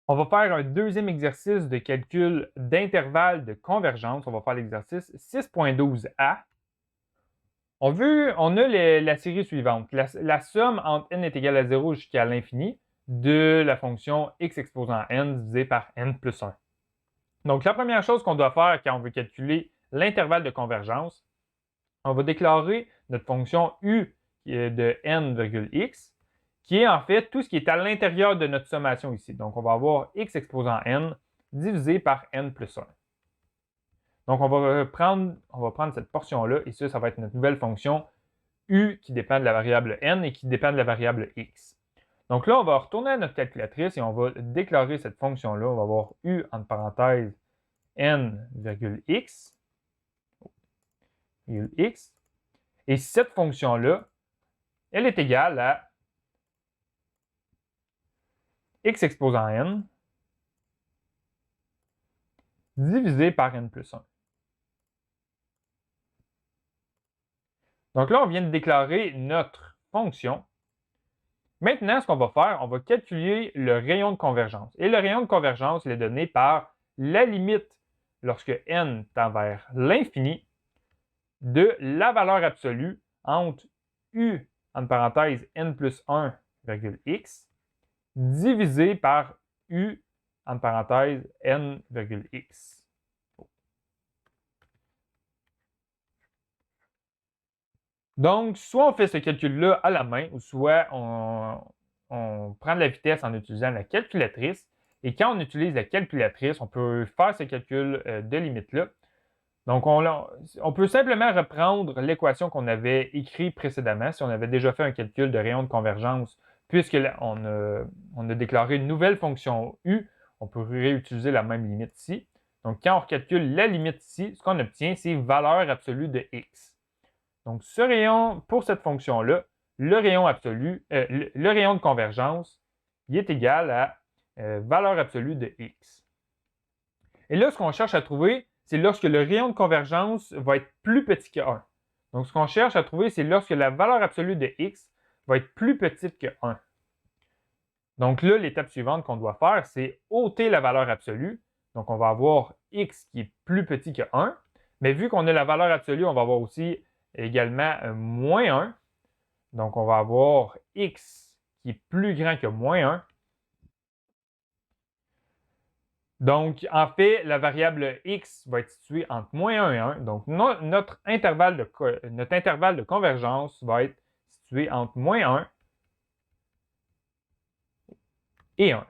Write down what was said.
On va faire un deuxième exercice de calcul d'intervalle de convergence. On va faire l'exercice 6.12a. On a la série suivante. La somme entre n est égale à 0 jusqu'à l'infini de la fonction x exposant n divisé par n plus 1. Donc, la première chose qu'on doit faire quand on veut calculer l'intervalle de convergence, on va déclarer notre fonction u de n virgule x, qui est en fait tout ce qui est à l'intérieur de notre sommation ici. Donc, on va avoir x exposant n divisé par n plus 1. Donc, on va prendre cette portion-là, et ça va être notre nouvelle fonction u qui dépend de la variable n et qui dépend de la variable x. Donc là, on va retourner à notre calculatrice et on va déclarer cette fonction-là. On va avoir u entre parenthèses n virgule x, et cette fonction-là, elle est égale à x exposant n divisé par n plus 1. Donc là, on vient de déclarer notre fonction. Maintenant, ce qu'on va faire, on va calculer le rayon de convergence. Et le rayon de convergence, il est donné par la limite, lorsque n tend vers l'infini, de la valeur absolue entre u, entre parenthèses, n plus 1, virgule x, divisé par u, entre parenthèses, n, virgule x. Donc, soit on fait ce calcul-là à la main, ou soit on prend de la vitesse en utilisant la calculatrice. Et quand on utilise la calculatrice, on peut faire ce calcul de limite-là. Donc, on peut simplement reprendre l'équation qu'on avait écrite précédemment, si on avait déjà fait un calcul de rayon de convergence, puisque là, on a déclaré une nouvelle fonction u, on peut réutiliser la même limite ici. Donc, quand on recalcule la limite ici, ce qu'on obtient, c'est valeur absolue de x. Donc, ce rayon, pour cette fonction-là, le rayon absolu, le rayon de convergence, il est égal à valeur absolue de x. Et là, ce qu'on cherche à trouver, c'est lorsque le rayon de convergence va être plus petit que 1. Donc, ce qu'on cherche à trouver, c'est lorsque la valeur absolue de x va être plus petite que 1. Donc là, l'étape suivante qu'on doit faire, c'est ôter la valeur absolue. Donc, on va avoir x qui est plus petit que 1. Mais vu qu'on a la valeur absolue, on va avoir aussi également moins 1. Donc, on va avoir x qui est plus grand que moins 1. Donc, en fait, la variable x va être située entre moins 1 et 1. Donc, notre intervalle de convergence va être situé entre moins 1 et 1.